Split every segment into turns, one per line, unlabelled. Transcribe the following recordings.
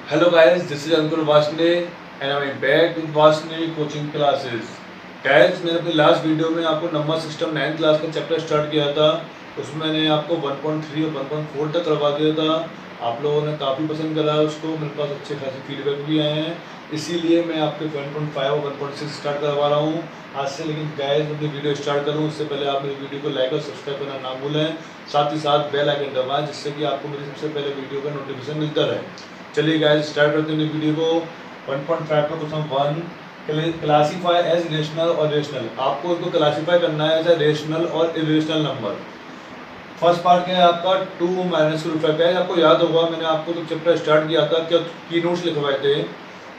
Hello guys, this is Ankur Vasne and I'm back with Vasne coaching classes. Guys, मैंने अपनी last video में आपको number system 9th class का chapter start किया था। उसमें मैंने आपको 1.3 और 1.4 तक करवा दिया था। आप लोगों ने काफ़ी पसंद करा उसको, मेरे पास अच्छे खासे फीडबैक भी आए हैं, इसीलिए मैं आपके 1.5 और 1.6 स्टार्ट करवा रहा हूँ आज से। लेकिन गाइस, अपनी वीडियो स्टार्ट करूँ उससे पहले आप मेरी वीडियो को लाइक और सब्सक्राइब करना ना भूलें, साथ ही साथ बेल आइकन दबाएं जिससे कि आपको मेरी सबसे पहले वीडियो का नोटिफिकेशन मिलता रहे। चलिए गाइस, स्टार्ट करते हैं वीडियो को। 1.5 का क्वेश्चन 1, क्लासीफाई एज रेशनल और रेशनल। आपको इसको क्लासीफाई करना है एज रेशनल और इरेशनल नंबर। फर्स्ट पार्ट क्या है आपका 2 माइनस रूट 5 है। आपको याद होगा, मैंने आपको जब चैप्टर स्टार्ट किया था, क्या की नोट्स लिखवाए थे,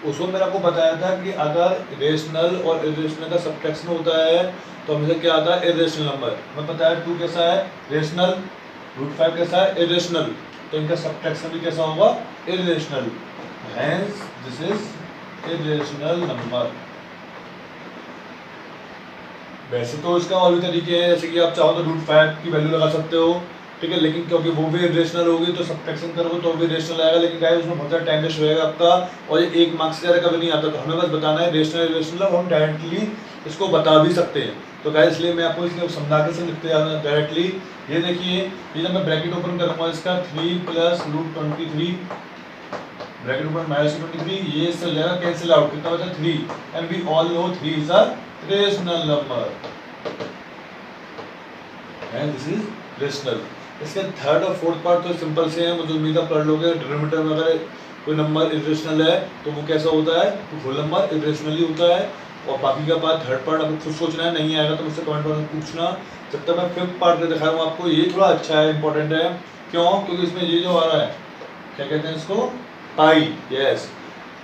उसमें मैंने आपको बताया था कि अगर रेशनल और इरेशनल का सब्ट्रैक्शन होता है तो हमेशा क्या आता है, इरेशनल नंबर। मैं बताया 2 कैसा है, रेशनल, रूट 5 कैसा है, इरेशनल, तो इनका सब्ट्रैक्शन भी कैसा होगा, irrational. Hence this is irrational number. वैसे तो इसका और भी तरीके हैं, जैसे कि आप चाहो तो रूट 5 की वैल्यू लगा सकते हो, ठीक है, लेकिन क्योंकि वो भी इरेशनल होगी तो सब्ट्रैक्शन करोगे तो भी इरेशनल आएगा, लेकिन गाइस उसमें बहुत ज़्यादा टाइम वेस्ट होएगा आपका, और ये 1 मार्क्स से ज़्यादा कभी नहीं आता। तो हमें बस बताना है रेशनल इरेशनल, और हम डायरेक्टली इसको बता भी सकते हैं। तो गाइस इसलिए मैं आपको इसलिए समझा के से लिखते जा रहा हूँ डायरेक्टली। ये देखिए, ये जब मैं ब्रैकेट ओपन करूँगा इसका 3 plus root 23, bracket open minus 23, ये इससे हो जाएगा कैंसिल आउट, कितना बचा 3, and we all know 3 is a rational number, and this is rational. इसके थर्ड और फोर्थ पार्ट तो सिंपल से हैं, मुझे उम्मीद आप पढ़ लोगे। डिनोमिनेटर में अगर कोई नंबर इरेशनल है तो वो कैसा होता है, तो होल नंबर इरेशनली होता है। और बाकी का पार्ट, थर्ड पार्ट आपको खुद सोचना है, नहीं आएगा तो मुझसे कमेंट बॉक्स में पूछना। जब तक मैं फिफ्थ पार्ट में दिखा रहा हूँ आपको, ये थोड़ा अच्छा है, इंपॉर्टेंट है। क्यों? क्योंकि इसमें ये जो आ रहा है, क्या कहते हैं इसको, पाई। यस,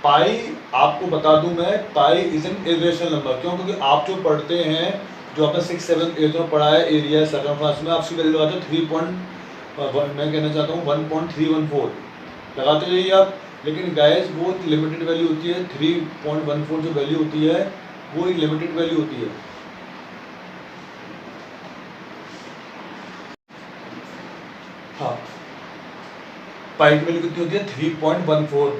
पाई। आपको बता दूं मैं, पाई इज एन इरेशनल नंबर। क्यों? क्योंकि आप जो पढ़ते हैं, जो आपने 6, 7, 8 में पढ़ा है, एरिया सर्कमफ्रेंस में, आपकी वैल्यू लगाते हो 3 मैं कहना चाहता हूँ 1.314 लगाते जाइए आप। लेकिन गाइस वो लिमिटेड वैल्यू होती है, 3.14 जो वैल्यू होती है वो एक लिमिटेड वैल्यू होती है। हाँ, पाई की वैल्यू कितनी होती है, 3.14।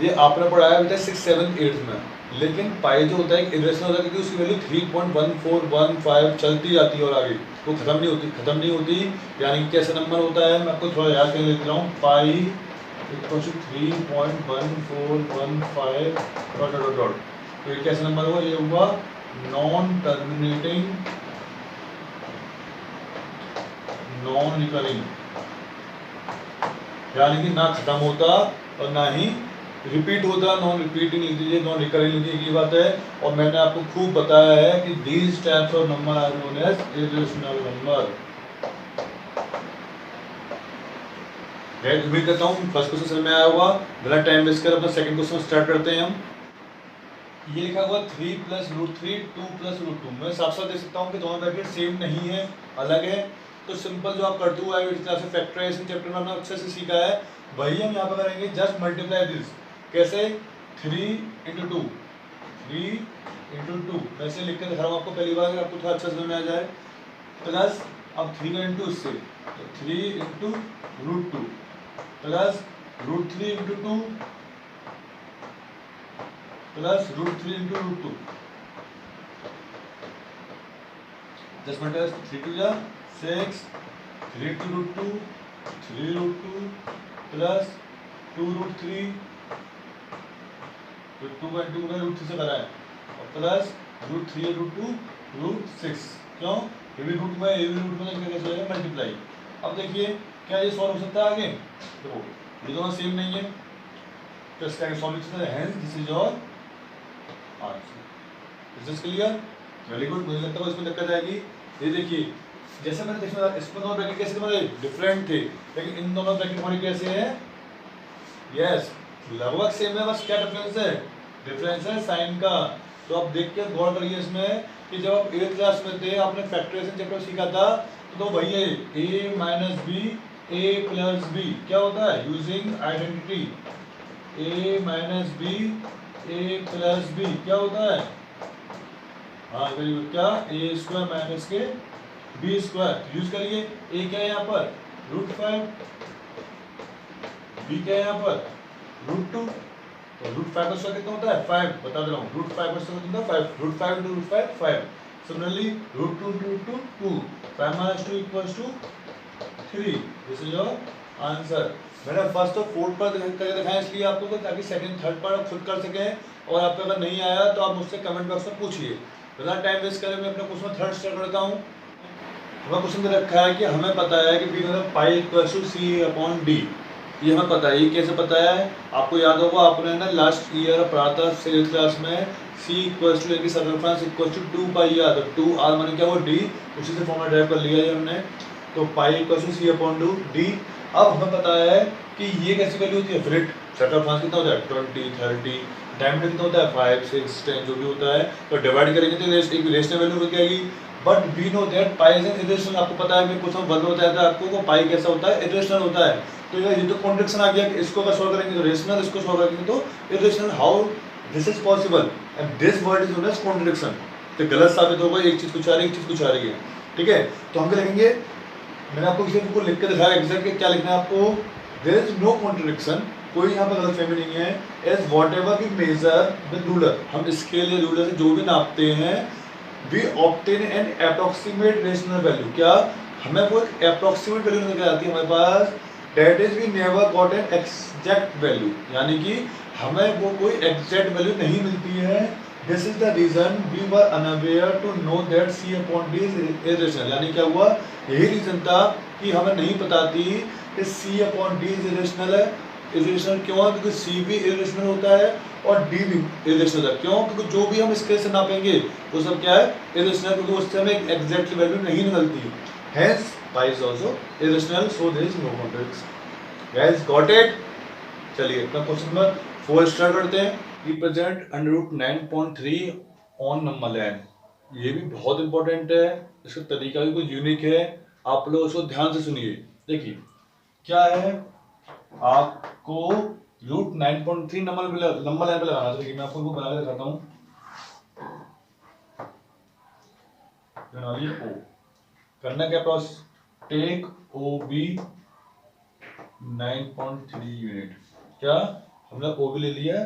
ये आपने पढ़ा है बेटा 6, 7, 8 में। लेकिन पाई जो होता है इरेशनल होता है, क्योंकि उसकी वैल्यू 3.1415 चलती जाती है और आगे वो खत्म नहीं होती। यानी कैसा नंबर होता है, मैं आपको थोड़ा याद कर लेता हूँ। Pi equal to 3.1415 dot dot dot. तो ये कैसा नंबर हुआ, ये हुआ नॉन टर्मिनेटिंग, नॉन रिकरिंग, यानी कि ना खत्म होता और ना ही रिपीट होता। नॉन रिपीटिंग लिख दीजिए, नॉन रिकरिंग लिख दीजिए, की बात है। और मैंने आपको खूब बताया है कि these types of number are known as irrational number. मैं उम्मीद करता हूँ फर्स्ट क्वेश्चन समझ में आया होगा। बिना टाइम वेस्ट कर अपना सेकंड क्वेश्चन स्टार्ट करते हैं हम। ये लिखा हुआ 3 प्लस रूट 3, 2 प्लस रूट 2। मैं साफ साफ देख सकता हूँ कि दोनों ब्रैकेट सेम नहीं है, अलग है। तो सिंपल जो आप करते हुए आए क्लास में, फैक्टराइजेशन चैप्टर में हमने अच्छे से सीखा है, वही हम यहाँ पर करेंगे। Just multiply this. कैसे? 3 इंटू 2, 3 इंटू 2, वैसे लिख के दिखा रहा हूँ आपको पहली बार, आपको थोड़ा अच्छा समझ में आ जाए। प्लस अब 3 का इंटू इससे, तो 3 into root 2 plus root 3 into 2 plus root 3 into root 2। Just multiply 3 two जा 6, 3 two root 2, 3 root 2 plus 2 root 3, तो 2 का इंटू रूट 3 से करा है, और प्लस रूट 3 रूट 2 रूट 6। क्यों? ये भी रूट में, ये भी रूट में, तो कैसे हो जाएगा मल्टीप्लाई। अब देखिए क्या ये सॉल्व हो सकता है आगे, देखो ये दोनों सेम नहीं है, तो इसका आगे सॉल्यूशन है, hence this is your answer. Is this clear? Very good. मुझे लगता है इसमें दिक्कत आएगी। ये देखिए, जैसे मैंने देखा इसमें दोनों ब्रैकेट कैसे हमारे डिफरेंट थे, लेकिन इन दोनों ब्रैकेट हमारे कैसे हैं, यस लगभग सेम है, बस क्या डिफरेंस है, डिफरेंस है साइन का। तो आप देख के गौर करिए इसमें कि जब आप 8th क्लास में थे, आपने फैक्टराइजेशन चैप्टर सीखा था, तो वही है a minus B A plus B क्या होता है, using identity, a minus B A plus B क्या होता है, हाँ वेरी गुड, क्या ए स्क्वायर माइनस के बी स्क्वायर यूज करिए। ए क्या है यहाँ पर, रूट 5, बी क्या है यहाँ पर √2, तो √5 का स्क्वायर कितना होता है 5, बता दे रहा हूँ, √5 का स्क्वायर कितना होता है 5, √5 into √5 5, similarly √2 into √2 2, 5 minus 2 equals to 3, this is your answer. मैंने फर्स्ट और फोर्थ पर करके दिखाया इसलिए आपको, ताकि सेकंड थर्ड पर आप खुद कर सकें, और आपको अगर नहीं आया तो आप मुझसे कमेंट बॉक्स में पूछिए। बिना टाइम वेस्ट करे मैं अपने क्वेश्चन थर्ड स्टार्ट करता हूँ। हमें क्वेश्चन दे रखा है कि हमें पता है कि बी मतलब pi equals to C upon D, ये हमें पता है। ये कैसे पता है, आपको याद होगा, आपने ना लास्ट ईयर पढ़ा था सिक्स्थ क्लास में, C equals to circumference equals to 2 pi R, तो 2 आर माने क्या वो डी, उसी से फॉर्मूला ड्राइव कर लिया है हमने, तो pi equals to C upon two D. अब हमें पता है कि ये कैसी वैल्यू होती है, फिर सर्कमफ्रेंस कितना होता है 20 30, डायमीटर कितना होता है 5 6 10 जो भी होता है, तो डिवाइड करेंगे तो एक रेशनल वैल्यू हो जाएगी। But we know that pi is an irrational, आपको पता है कि कुछ वर्ग बताया था आपको, वो पाई कैसा होता है इरेशनल होता है। तो ये तो कॉन्ट्रडिक्शन आ गया कि इसको अगर सॉल्व करेंगे तो रेशनल, इसको सॉल्व करेंगे तो irrational, how this is possible, and this word is known as contradiction. तो गलत साबित होगा, एक चीज कुछ आ रही है, एक चीज कुछ आ रही है, ठीक है। तो हम क्या लिखेंगे, मैंने आपको इसे को लिख के दिखाया एग्जैक्ट क्या लिखना है आपको, देयर इज नो कॉन्ट्रडिक्शन, कोई यहाँ पर गलतफहमी नहीं है। As whatever we measure with ruler, हम स्केल या रूलर से जो भी नापते हैं, we obtain an approximate rational value, क्या हमें वो एक अप्रोक्सीमेट वैल्यू निकल आती है हमारे पास, that is we never got an exact value, यानी कि हमें वो कोई एग्जैक्ट वैल्यू नहीं मिलती है। This is the reason we were unaware to know that C upon D is irrational, यानी क्या हुआ, यही रीजन था कि हमें नहीं पता थी कि सी अपॉन डी इज इरेशनल है। इरेशनल क्यों है, क्योंकि सी भी इरेशनल होता है और डी भी इरेशनल है। क्यों, क्योंकि जो भी हम स्केल से नापेंगे वो सब क्या है इरेशनल, क्योंकि उससे हमें एग्जैक्ट वैल्यू नहीं निकलती। Hence pi is also irrational, so there is no contradiction. Guys got it. चलिए अपना क्वेश्चन नंबर 4 स्टार्ट करते हैं। रिप्रेजेंट √9.3 ऑन नंबर लाइन, ये भी बहुत इंपॉर्टेंट है, इसका तरीका भी कुछ यूनिक है, आप लोग उसको ध्यान से सुनिए। देखिए क्या है, आपको √9.3 नंबर लाइन पे लगाना चाहिए। मैं आपको बना के दिखाता हूँ, ओ करना क्या process, take O B 9.3 unit, क्या हमने ओ बी ले लिया,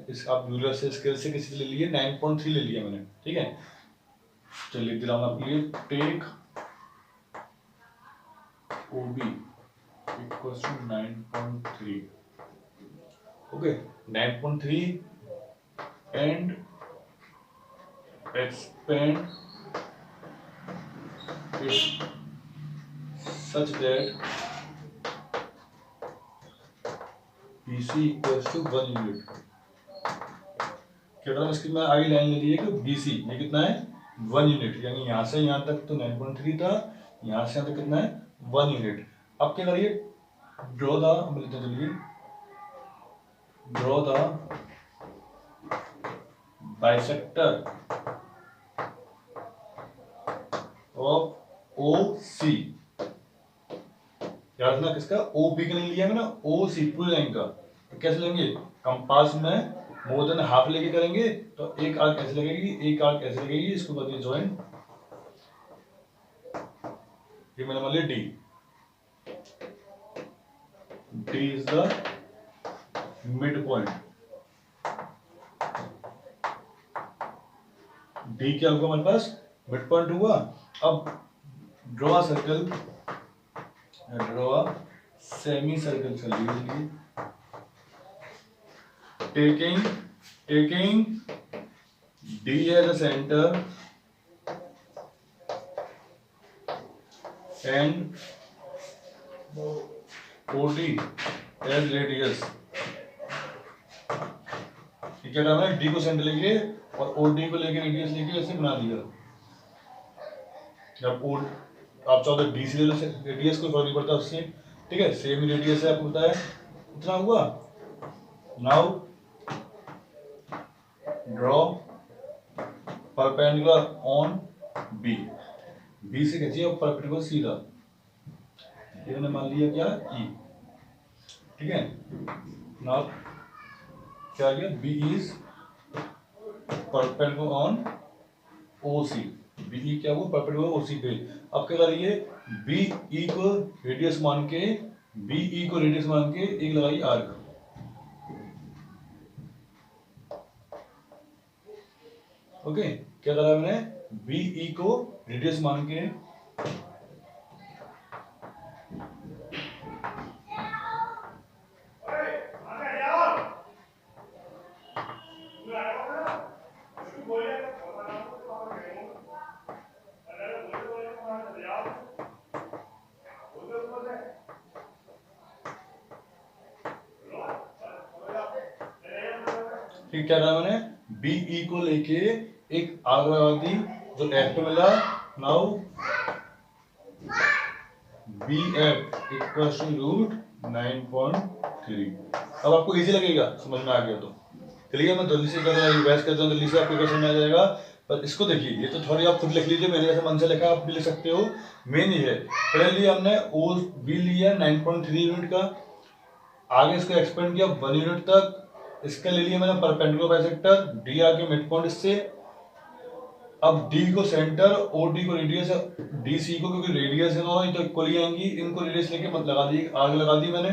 इस आप रूलर से स्केल से किसी ले लिए 9.3 ले लिया मैंने, ठीक है। चलिए लिख दिला आपके लिए, take O B equals to 9.3, okay 9.3 and expand it such that BC equals to 1 unit. क्या इसकी मैं आगे लाइन ले ली है कि BC ये कितना है 1 यूनिट, यानी यहाँ से यहाँ तक तो 9.3 था, यहाँ से यहाँ तक कितना है 1 यूनिट। अब क्या करिए, ड्रॉ द, मिलते चलिए, draw the bisector of OC, याद रखना किसका, OP का नहीं लिया है ना, OC पूरी लाइन का। तो कैसे लेंगे, कंपास में मोर देन हाफ लेके करेंगे, तो एक आर्क ऐसे लगेगी, एक आर्क ऐसे लगेगी, इसको कहते हैं जॉइंट, ये मैंने मान लिया D, D is the mid point, D क्या होगा हमारे पास मिड पॉइंट हुआ। अब draw circle, draw semi circle चल लीजिए, taking D as a center and OD as radius, क्या करना है, D को सेंटर लेके और OD को लेके रेडियस लेके ऐसे बना दिया। जब आप चाहो तो D से ले लो रेडियस, कोई फर्क नहीं पड़ता उससे, ठीक है, सेम रेडियस है आपको पता है, इतना हुआ। Now draw perpendicular on B, B से खींचिए और परपेंडिकुलर सीधा, ये मैंने मान लिया क्या E, ठीक है। नाउ क्या आ गया, B is perpendicular on OC, BE क्या हुआ परपेंडिकुलर OC पे। अब क्या करिए, BE को रेडियस मान के, BE को रेडियस मान के एक लगाइए आर्क, ओके, क्या करा मैंने, बीई को रेडियस मान के ठीक, क्या करा मैंने, बीई को लेके एक आग लगा दी जो एफ पे मिला। Now B F equal to root 9.3। अब आपको इजी लगेगा, समझ में आ गया तो चलिए मैं जल्दी से रिवाइज करता हूँ, जल्दी से आपको समझ में आ जाएगा। पर इसको देखिए, ये तो थोड़ी आप खुद लिख लीजिए, मैंने जैसे मन से लिखा आप भी लिख सकते हो। मेन ये है, पहले लिया हमने ओ बी लिया 9.3 यूनिट का, आगे इसको एक्सपेंड किया 1 यूनिट तक, इसका ले लिया मैंने परपेंडिकुलर बाइसेक्टर, डी आगे मिड पॉइंट इससे। अब डी को सेंटर, ओ डी को रेडियस, डी सी को क्योंकि रेडियस है तो इक्वली आएंगी, इनको रेडियस लेके मत लगा दी, आगे लगा दी मैंने,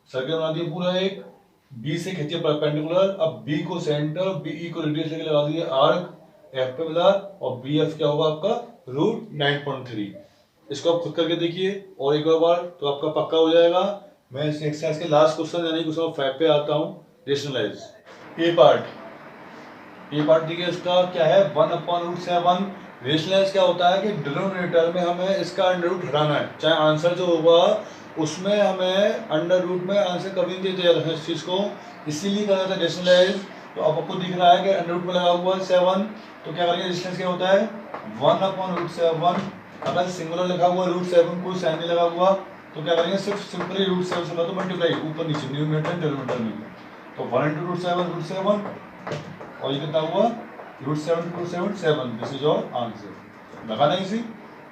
सर्कल बना दिया पूरा एक, बी से खींचे परपेंडिकुलर, अब बी को सेंटर, बीई को रेडियस लेके लगा दिए आर्क, एफ पे मिला, और बी एफ क्या होगा आपका रूट 9.3। इसको आप खुद करके देखिए और एक बार तो आपका पक्का हो जाएगा। मैं इस एक्सरसाइज के लास्ट क्वेश्चन यानी क्वेश्चन 5 पे आता हूँ, रेशनलाइज ए पार्ट देखिए, इसका क्या है 1/√7। रेशनलाइज क्या होता है कि डिनोमिनेटर में हमें इसका अंडर रूट हटाना है, चाहे आंसर जो होगा उसमें हमें अंडर रूट में आंसर कभी नहीं देते जाते हैं इस चीज़ को, इसीलिए कहा जाता है रेशनलाइज। तो अब आपको दिख रहा है कि अंडर रूट में लगा हुआ है 7, तो क्या करेंगे, रेशनलाइज क्या होता है 1/√7। अगर सिंगुलर लिखा हुआ √7 कोई साइन नहीं लगा हुआ तो क्या करेंगे, सिर्फ सिंपली √7 से तो मल्टीप्लाई ऊपर नीचे न्यूमरेटर डिनोमिनेटर में, तो 1 × √7 और ये कितना हुआ √7 7। This is your answer. लगा ना इसी,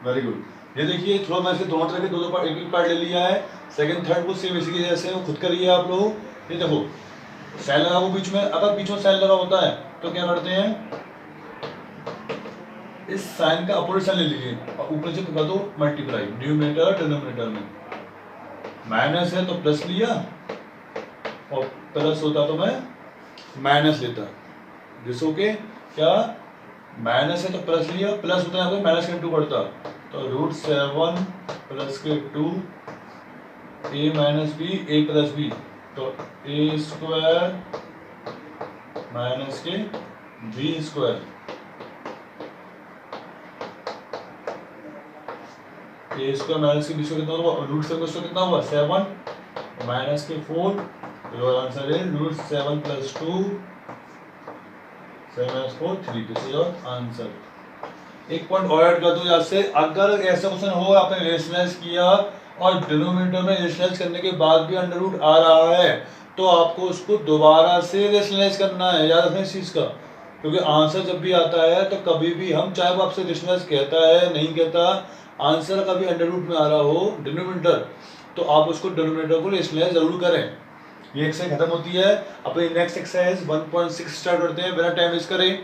वेरी गुड। ये देखिए थोड़ा मैं इसे दोनों तरह के दो पार्ट, एक पार्ट ले लिया है, सेकंड थर्ड को सेम इसी के जैसे वो खुद करिए आप लोग। ये देखो साइन लगा वो बीच में, अगर बीच में साइन लगा होता है तो क्या करते हैं, इस साइन का अपोजिट साइन ले लीजिए और ऊपर से कर दो मल्टीप्लाई, न्यूमरेटर डिनोमिनेटर में माइनस है तो प्लस लिया, और प्लस होता तो मैं माइनस लेता। दिस ओके, क्या माइनस है तो प्लस लिया, प्लस होता है माइनस का 2 पड़ता, तो √7 प्लस के 2 a minus B a plus B, तो a² माइनस के b², a² माइनस के b² कितना हुआ, √7 कितना हुआ 7 माइनस के 4, your answer is √7 + 2 7 4 3। This is your answer. एक पॉइंट और ऐड कर दो यहाँ से, अगर ऐसा क्वेश्चन हो आपने रेशनलाइज किया और डिनोमिनेटर में रेशनलाइज करने के बाद भी अंडर रूट आ रहा है तो आपको उसको दोबारा से रेशनलाइज करना है, याद रखना इस चीज का, क्योंकि आंसर जब भी आता है तो कभी भी हम चाहे वो आपसे रेशनलाइज कहता है नहीं कहता, आंसर कभी अंडर रूट में आ रहा हो डिनोमिनेटर तो आप उसको डिनोमिनेटर को रेशनलाइज जरूर करें। ये एक्सरसाइज खत्म होती है, अपनी नेक्स्ट एक्सरसाइज 1.6 स्टार्ट करते हैं बिना टाइम वेस्ट करें।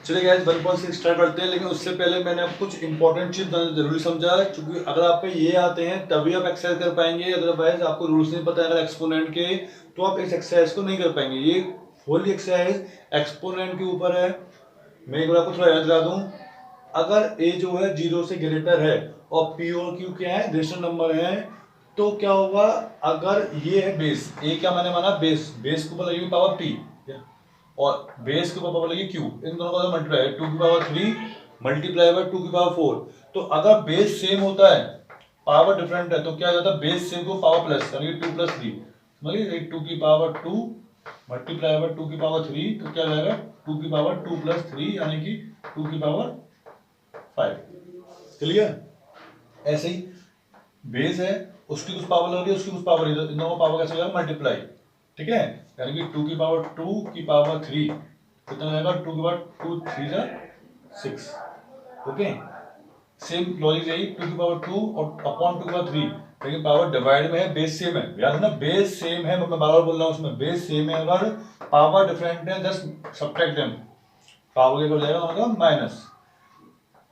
चलिए गाइस 1.6 स्टार्ट करते हैं, लेकिन उससे पहले मैंने आपको कुछ इंपॉर्टेंट चीज जरूरी समझा है, क्योंकि अगर आप पे ये आते हैं तभी आप एक्सरसाइज कर पाएंगे, अदरवाइज आपको रूल्स नहीं पता है अगर एक्सपोनेंट के तो आप इस एक्सरसाइज को नहीं कर पाएंगे। ये फुल एक्सरसाइज एक्सपोनेंट के ऊपर है। मैं एक बार आपको थोड़ा याद दिला दूं, अगर ए जो है 0 से ग्रेटर है और पी और क्यू क्या है रेशनल नंबर है, तो क्या होगा, अगर ये है बेस, ए क्या मैंने माना बेस, बेस को लगेगी पावर पी और बेस के ऊपर लगेगी क्यू, इन दोनों का मल्टीप्लाई 2 की पावर 3 मल्टीप्लाई बाय 2 की पावर 4। तो अगर बेस सेम होता है पावर डिफरेंट है तो क्या हो जाता है, बेस सेम को पावर प्लस यानी 2 + 3, समझिए 2 की पावर 2 मल्टीप्लाई बाय 2 की पावर 3, तो क्या हो जाएगा 2 की पावर 2 + 3 यानी कि 2 की पावर 5। क्लियर, ऐसे ही बेस है उसकी कुछ पावर लग रही है उसकी कुछ पावर, इन दोनों पावर कैसे हो जाएगा मल्टीप्लाई, ठीक है, यानी कि 2 की पावर 2 की पावर 3 कितना जाएगा 2 की पावर 2 3 जा 6। ओके, सेम लॉजिक यही 2 की पावर 2 और अपॉन 2 की पावर 3, लेकिन पावर डिवाइड में है बेस सेम है, याद है ना बेस सेम है, मैं बार-बार बोल रहा हूं उसमें बेस सेम है, अगर पावर डिफरेंट है जस्ट सब्ट्रैक्ट देम, पावर क्या हो जाएगा मतलब माइनस।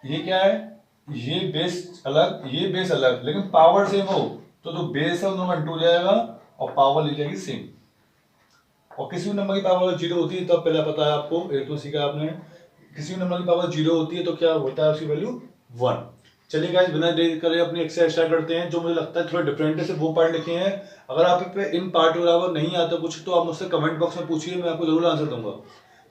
ये क्या है, ये बेस अलग ये बेस अलग, लेकिन पावर सेम हो तो जो बेस है उन दोनों का हो जाएगा और पावर लिख जाएगी सेम। और किसी भी नंबर की पावर 0 होती है, तब पहले पता है आपको, एक तो सीखा आपने, किसी भी नंबर की पावर 0 होती है तो क्या होता है उसकी वैल्यू 1। चलिए गाइस, बिना देरी करे अपनी एक्सरसाइज स्टार्ट करते हैं। जो मुझे लगता है थोड़ा डिफरेंट है, सिर्फ वो पार्ट लिखे हैं। अगर आप पे इन पार्ट के अलावा नहीं आता कुछ तो आप मुझसे कमेंट बॉक्स में पूछिए, मैं आपको जरूर आंसर दूंगा।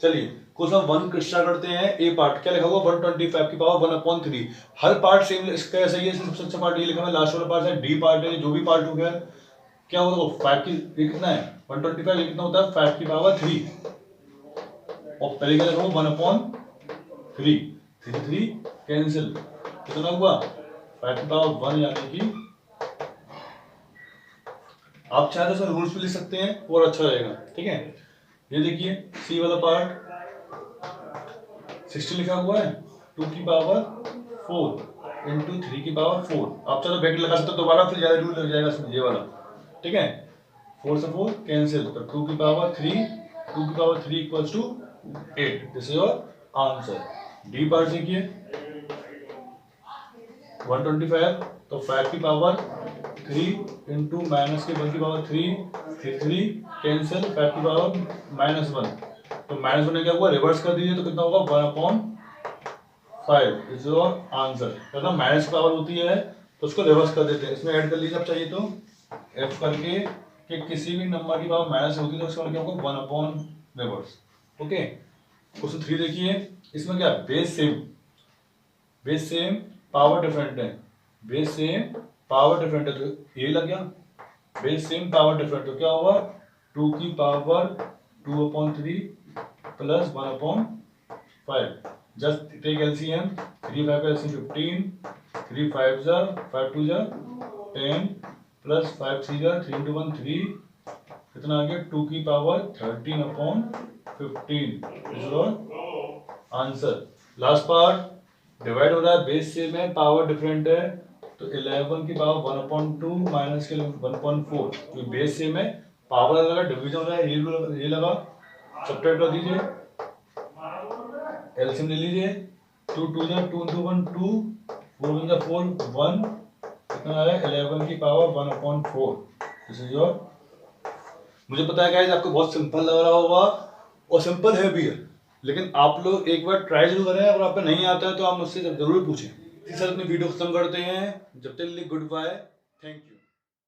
चलिए क्वेश्चन 1 स्टार्ट करते हैं। ए पार्ट क्या लिखा हुआ, 125 की पावर 1/3। हर पार्ट सेम इसका ऐसा ही है, सबसे अच्छा पार्ट ये लिखा है, लास्ट वाला पार्ट है डी पार्ट है, जो भी पार्ट हो गया क्या होगा 5 की, ये कितना है 125, ये कितना होता है 5 की पावर 3। और पहले क्या लिखा हुआ 1/3, 3 कैंसिल, कितना हुआ 5 की पावर 1, यानी कि आप चाहे तो सर रूल्स भी लिख सकते हैं और अच्छा रहेगा, ठीक है। ये देखिए सी वाला पार्ट 60 लिखा हुआ है, 2 की पावर 4 इंटू 3 की पावर 4। आप चाहे तो ब्रैकेट लगा सकते हो दोबारा, फिर ज्यादा रूल लग जाएगा इसमें, ये वाला, ठीक है। 4 से 4 कैंसिल, तो 2 की पावर 3, 2 की power 3 equals to 8। This is your answer. D part देखिए 125, तो 5 की पावर 3 इंटू माइनस के 1 की पावर 3 कैंसिल, 5 की पावर -1, तो -1 क्या हुआ, रिवर्स कर दीजिए तो कितना होगा 1/5 इज योर आंसर। मतलब माइनस की पावर होती है तो उसको रिवर्स कर देते हैं, इसमें ऐड कर लीजिए आप चाहिए तो एफ करके कि किसी भी नंबर की पावर माइनस होती है तो उसका क्या होगा 1/रिवर्स। ओके, क्वेश्चन 3 देखिए, इसमें क्या बेस सेम पावर डिफरेंट है, बेस सेम पावर डिफरेंट है, तो ये लग गया बेस सेम पावर डिफरेंट, तो क्या होगा 2 की power 2/3 plus 1/5। Just take LCM, 3 5 का एलसीएम 15, 3 5 जा 5 2 जा 10 प्लस 5 3 जा 3 into 1 3, कितना आ गया 2 की power 13/15 is your answer. Last part divide हो रहा है, बेस सेम है पावर डिफरेंट है, तो 11 की पावर 1/2 माइनस के 1/4, तो बेस सेम है पावर अलग है, डिवीजन हो रहा है, ये लगा सब्ट्रैक्ट कर दीजिए, एलसीएम ले लीजिए, 2 2 जा 2 into 1 2, 4 1 जा 4 1, कितना आ रहा है 11 की पावर 1/4। This is your. मुझे पता है गाइस आपको बहुत सिंपल लग रहा होगा और सिंपल है भी है, लेकिन आप लोग एक बार ट्राई जरूर करें। अगर आपको नहीं आता है तो आप मुझसे जरूर पूछें। इसी साथ अपनी वीडियो खत्म करते हैं, जब तक के लिए गुड बाय, थैंक यू।